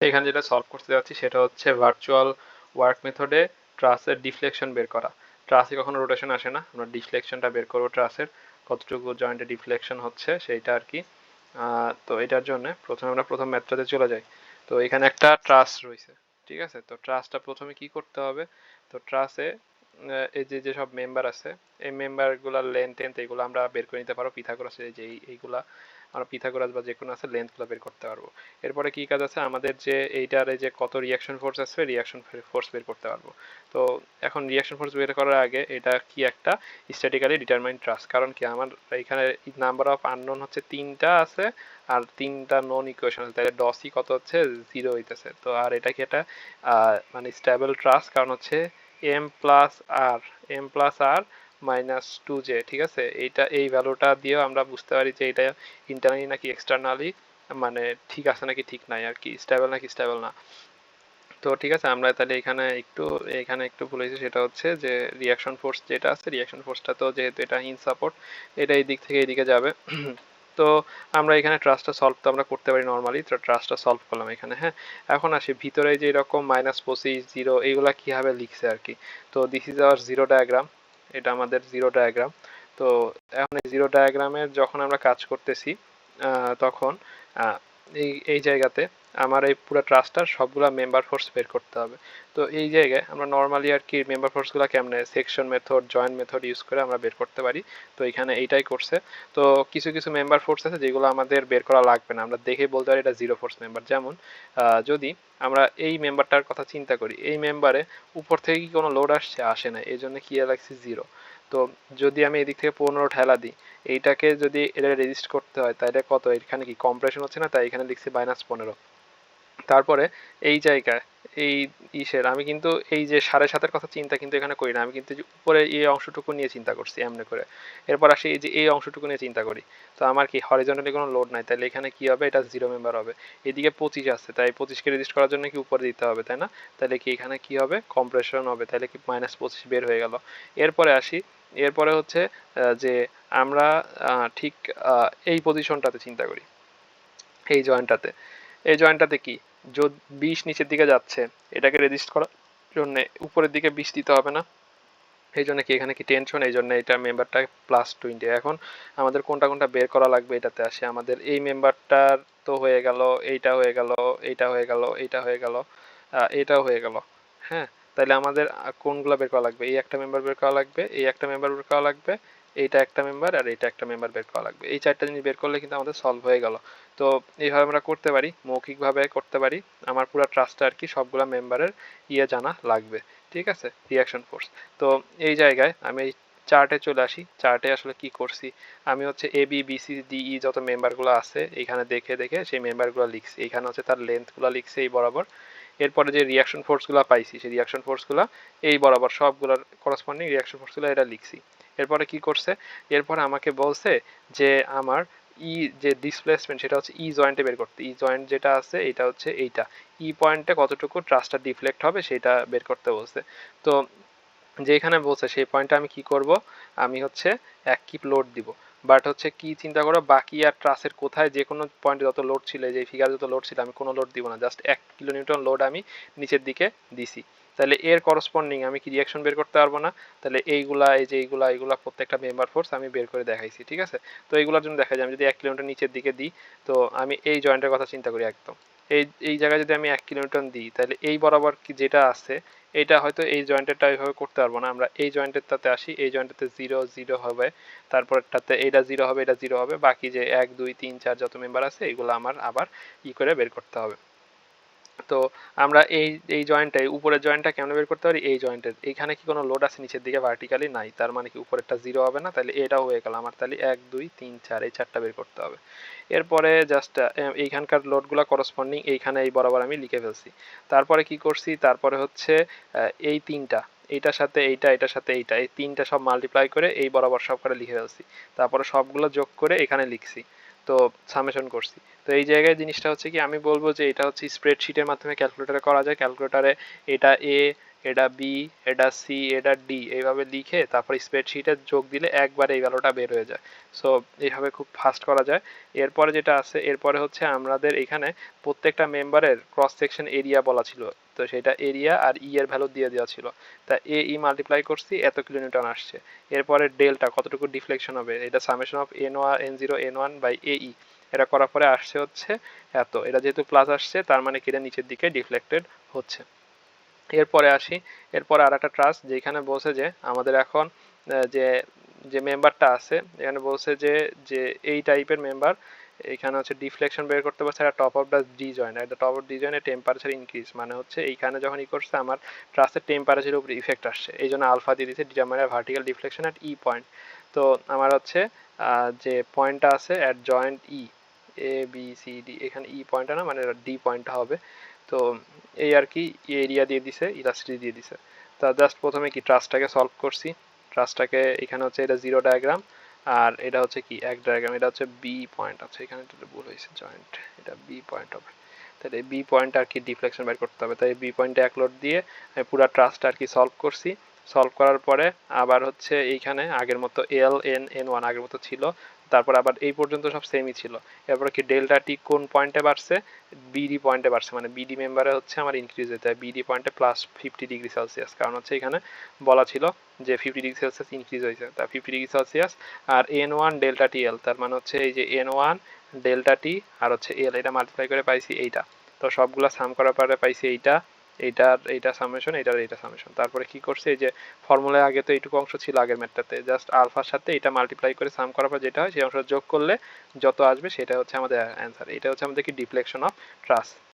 এখানে যেটা সলভ করতে যাচ্ছি সেটা হচ্ছে ভার্চুয়াল ওয়ার্ক মেথডে ট্রাসের ডিফ্লেকশন বের করা। ট্রাসে কখনো রোটেশন আসে না, আমরা ডিফ্লেকশনটা বের করবো ট্রাসের, কতটুকু জয়েন্টে ডিফ্লেকশন হচ্ছে সেইটা আর কি। তো এটার জন্য প্রথমে আমরা প্রথম ম্যাথটাতে চলে যাই। তো এখানে একটা ট্রাস রয়েছে, ঠিক আছে। তো ট্রাসটা প্রথমে কি করতে হবে, তো ট্রাসে এই যে যেসব মেম্বার আছে এই মেম্বারগুলোর লেন্থ টেন্থ এগুলো আমরা বের করে নিতে পারবো পিথাগোরাসের যে এইগুলা আমরা পিথাগোরাস বা যে কোনো আছে লেন্থগুলো বের করতে পারবো। এরপরে কি কাজ আছে আমাদের, যে এইটার এই যে কত রিয়াকশন ফোর্স আছে রিয়াকশন ফোর্স বের করতে পারবো। তো এখন রিয়াকশন ফোর্স বের করার আগে এটা কি একটা স্ট্যাটিক্যালি ডিটারমাইন্ড ট্রাস, কারণ কি আমার এখানে নাম্বার অফ আননোন হচ্ছে 3টা আছে আর 3টা নন ইকুয়েশন আছে, তাহলে ডসি কত হচ্ছে 0 হইতেছে। তো আর এটা কি একটা মানে স্টেবল ট্রাস, কারণ হচ্ছে এম প্লাস আর মাইনাস 2j, ঠিক আছে। এইটা এই ভ্যালুটা দিয়েও আমরা বুঝতে পারি যে এটা ইন্টারনালি নাকি এক্সটার্নালি মানে ঠিক আছে নাকি ঠিক নাই আর কি, স্টেবল নাকি স্টেবল না। তো ঠিক আছে, আমরা তাহলে এখানে একটু ভুল হয়েছে, সেটা হচ্ছে যে রিয়াকশন ফোর্স যেটা আছে রিয়াকশন ফোর্সটা তো যেহেতু এটা ইন সাপোর্ট, এটা এই দিক থেকে এইদিকে যাবে। তো আমরা এখানে ট্রাসটা সলভ তো আমরা করতে পারি নর্মালি, তো ট্রাসটা সলভ করলাম এখানে। হ্যাঁ, এখন আসি ভিতরে যে এরকম -25 0 এইগুলা কিভাবে লিখছে আর কি। তো this is our zero diagram, এটা আমাদের জিরো ডায়াগ্রাম। তো এখন এই জিরো ডায়াগ্রামের যখন আমরা কাজ করতেছি তখন এই এই জায়গাতে আমার এই পুরো ট্রাস্টটার সবগুলা মেম্বার ফোর্স বের করতে হবে। তো এই জায়গায় আমরা নর্মালি আর কি মেম্বার ফোর্সগুলো কেমনে section method joint method use করে আমরা বের করতে পারি। তো এখানে এইটাই করছে। তো কিছু কিছু মেম্বার ফোর্স আছে যেগুলো আমাদের বের করা লাগবে না, আমরা দেখে বলতে পারি এটা জিরো ফোর্স মেম্বার। যেমন যদি আমরা এই মেম্বারটার কথা চিন্তা করি, এই মেম্বারে উপর থেকে কি কোনো লোড আসছে, আসে না, এই জন্য কি লাগছে 0। তো যদি আমি এদিক থেকে 15 ঠেলা দিই, এইটাকে যদি এটা রেজিস্ট করতে হয় তাহলে কত, এখানে কি কম্প্রেশন হচ্ছে না, তাই এখানে লিখছি -15। তারপরে এই জায়গায় এই ইসের আমি কিন্তু এই যে 7.5-এর কথা চিন্তা কিন্তু এখানে করি না, আমি কিন্তু উপরে এই অংশটুকু নিয়ে চিন্তা করছি এমনি করে। এরপর আসি এই যে এই অংশটুকু নিয়ে চিন্তা করি, তো আমার কি হরিজন্টালি কোনো লোড নাই, তাহলে এখানে কি হবে, এটা জিরো মেম্বার হবে। এদিকে 25 আছে, তাই 25কে রেজিস্ট করার জন্য কি উপরে দিতে হবে, তাই না। তাহলে কি এখানে কি হবে, কম্প্রেশন হবে, তাহলে কি -25 বের হয়ে গেল। এরপরে আসি, এরপরে হচ্ছে যে আমরা ঠিক এই পজিশনটাতে চিন্তা করি, এই জয়েন্টটাতে, এই জয়েন্টটাতে কি, যদি 20 নিচের দিকে যাচ্ছে, এটাকে রেজিস্ট করার জন্য উপরের দিকে 20 দিতে হবে না। এই জন্য কি এখানে কি টেনশন, এই জন্য এটা মেম্বারটা +20। এখন আমাদের কোনটা কোনটা বের করা লাগবে এটাতে আসে, আমাদের এই মেম্বারটার তো হয়ে গেল, এইটা হয়ে গেল, এইটা হয়ে গেল, এইটা হয়ে গেল, এটাও হয়ে গেল। হ্যাঁ, তাহলে আমাদের কোনগুলো বের করা লাগবে, এই একটা মেম্বার বের করা লাগবে, এই একটা মেম্বার বের করা লাগবে, এইটা একটা মেম্বার আর এইটা একটা মেম্বার বের করা লাগবে। এই চারটা জিনিস বের করলে কিন্তু আমাদের সলভ হয়ে গেল। তো এইভাবে আমরা করতে পারি, মৌখিকভাবে করতে পারি। আমার পুরো ট্রাস্টটা আর কি সবগুলা মেম্বারের জানা লাগবে, ঠিক আছে, রিয়াকশন ফোর্স। তো এই জায়গায় আমি এই চার্টে চলে আসি, চার্টে আসলে কি করছি, আমি হচ্ছে ABBCDE যত মেম্বারগুলো আছে এখানে দেখে দেখে সেই মেম্বারগুলো লিখছি, এখানে হচ্ছে তার লেন্থগুলো লিখছি এই বরাবর। এরপরে যে রিয়াকশন ফোর্সগুলো পাইছি সেই রিয়াকশন ফোর্সগুলো এই বরাবর সবগুলোর করসপন্ডিং রিয়াকশন ফোর্সগুলো এটা লিখছি। এরপরে কি করছে, এরপরে আমাকে বলছে যে আমার যে ডিসপ্লেসমেন্ট সেটা হচ্ছে জয়েন্টে বের করতে, জয়েন্ট যেটা আছে এটা হচ্ছে এইটা, পয়েন্টে কতটুকু ট্রাসটা ডিফ্লেক্ট হবে সেটা বের করতে বলছে। তো যেখানে বলছে সেই পয়েন্টে আমি কি করব, আমি হচ্ছে এক কিপ লোড দিব। বাট হচ্ছে কি চিন্তা করো, বাকি আর ট্রাসের কোথায় যে কোনো পয়েন্টে যত লোড ছিল, যে ফিগার যত লোড ছিল আমি কোনো লোড দিব না, জাস্ট 1 কিলোনিউটন লোড আমি নিচের দিকে দিছি। তাহলে এর করসপন্ডিং আমি কি রিয়াকশন বের করতে পারবো না, তাহলে এইগুলা এই যে এইগুলা প্রত্যেকটা মেম্বার ফোর্স আমি বের করে দেখাইছি, ঠিক আছে। তো এইগুলোর জন্য দেখা যায় আমি যদি 1 কিলোমিটার নিচের দিকে দিই, তো আমি এই জয়েন্টের কথা চিন্তা করি একদম, এই এই জায়গায় যদি আমি 1 কিলোমিটার দিই তাহলে এই বরাবর কি যেটা আছে এটা হয়তো এই জয়েন্টেরটা এইভাবে করতে পারবো না, আমরা এই জয়েন্টেরটাতে আসি, এই জয়েন্টেতে 0 0 হবে, তারপরটাতে এইটা 0 হবে, এটা 0 হবে, বাকি যে 1 2 3 4 যত মেম্বার আছে এগুলো আমার আবার করে বের করতে হবে। তো আমরা এই এই জয়েন্টটাই উপরের জয়েন্টটা কেমন বের করতে পারি, এই জয়েন্টের এখানে কি কোনো লোড আছে নিচের দিকে ভার্টিক্যালি, নাই, তার মানে কি উপরেরটা 0 হবে না, তাহলে এটাও হয়ে গেল আমার, তাহলে 1 2 3 4 এই চারটা বের করতে হবে। এরপরে জাস্ট এইখানকার লোডগুলো করসপন্ডিং এইখানে এই বরাবর আমি লিখে ফেলছি। তারপরে কি করছি, তারপরে হচ্ছে এই তিনটা, এইটার সাথে এইটা, এটার সাথে এইটা, এই তিনটা সব মাল্টিপ্লাই করে এই বরাবর সব করে লিখে ফেলছি। তারপরে সবগুলো যোগ করে এখানে লিখছি। তো সামেশন করছি। তো এই জায়গায় জিনিসটা হচ্ছে কি, আমি বলবো যে এটা হচ্ছে স্প্রেডশিটের মাধ্যমে ক্যালকুলেটারে করা যায়, ক্যালকুলেটারে এটা এটা বি, এটা সি, এটা ডি, এইভাবে লিখে তারপর স্প্রেডশিটে যোগ দিলে একবারে এই ভ্যালুটা বের হয়ে যায়। সো এইভাবে খুব ফাস্ট করা যায়। এরপরে যেটা আছে, এরপরে হচ্ছে আমাদের এখানে প্রত্যেকটা মেম্বারের ক্রস সেকশন এরিয়া বলা ছিল, তো সেটা এরিয়া আর ই এর ভ্যালু দিয়ে দেওয়া ছিল। তা এ ই মাল্টিপ্লাই করছি, এত কিলোনিউটন আসছে। এরপরে ডেল্টা কতটুকু ডিফ্লেকশন হবে, এটা summation of N zero N one by A E, এটা করার পরে আসছে হচ্ছে এত। এটা যেহেতু প্লাস আসছে তার মানে কি এটা নিচের দিকে ডিফ্লেক্টেড হচ্ছে। এরপরে আসি, এরপরে আর একটা ট্রাস্ট যেখানে বলছে যে আমাদের এখন যে যে মেম্বারটা আছে এখানে বলছে যে যে এই টাইপের মেম্বার এখানে হচ্ছে ডিফ্লেকশন বের করতে পারছে একটা top of the D joint, একটা টপ অফ ডি জয়েন্টে টেম্পারেচার ইনক্রিজ, মানে হচ্ছে এইখানে যখন ই করছে আমার ট্রাস্টের টেম্পারেচারের উপর ইফেক্ট আসছে, এই জন্য আলফা দিয়ে দিচ্ছে determiner vertical deflection at E point. তো আমার হচ্ছে যে পয়েন্টটা আছে at joint E, A B C D, এখানে ই পয়েন্টটা না মানে ডি পয়েন্টটা হবে। তো এই আর কি, এরিয়া দিয়ে দিছে, ইলাস্ট্রিটি দিয়ে দিছে। তা জাস্ট প্রথমে কি ট্রাস্টটাকে সলভ করছি, ট্রাস্টটাকে এখানে হচ্ছে এটা জিরো ডায়াগ্রাম আর এটা হচ্ছে কি এক ডায়াগ্রাম, এটা হচ্ছে বি পয়েন্ট আছে, এখানে একটু ভুল হয়েছে, জয়েন্ট এটা বি পয়েন্ট হবে। তাহলে বি পয়েন্ট আর কি ডিফ্লেকশন বের করতে হবে, তাই বি পয়েন্টে এক লোড দিয়ে আমি পুরো ট্রাস্ট আর কি সলভ করছি। সলভ করার পরে আবার হচ্ছে এইখানে আগের মতো এল এন এন ওয়ান আগের মতো ছিল, তারপর আবার এই পর্যন্ত সব সেমই ছিল। এরপরে কি ডেল্টা টি কোন পয়েন্টে বাড়ছে, বিডি পয়েন্টে বাড়ছে, মানে বিডি মেম্বারে হচ্ছে আমার ইনক্রিজ হতে হয় বিডি পয়েন্টে প্লাস 50 ডিগ্রি সেলসিয়াস, কারণ হচ্ছে এখানে বলা ছিল যে 50 ডিগ্রি সেলসিয়াস ইনক্রিজ হয়েছে, তা 50 ডিগ্রি সেলসিয়াস। আর এন ওয়ান ডেল্টা টি এল, তার মানে হচ্ছে এই যে এন ওয়ান ডেল্টা টি আর হচ্ছে এল, এটা মাল্টিপ্লাই করে পাইছি এইটা। তো সবগুলা সাম করার পরে পাইছি এইটা, এইটার এইটা সামেশন, এইটার এইটা সামেশন। তারপরে কি করছে, এই যে ফর্মুলায় আগে তো এইটুকু অংশ ছিল আগের ম্যাথটাতে, জাস্ট আলফার সাথে এটা মাল্টিপ্লাই করে সাম করার পর যেটা হয় সেই অংশ যোগ করলে যত আসবে সেটা হচ্ছে আমাদের অ্যান্সার। এটা হচ্ছে আমাদের কি ডিফ্লেকশন অফ ট্রাস।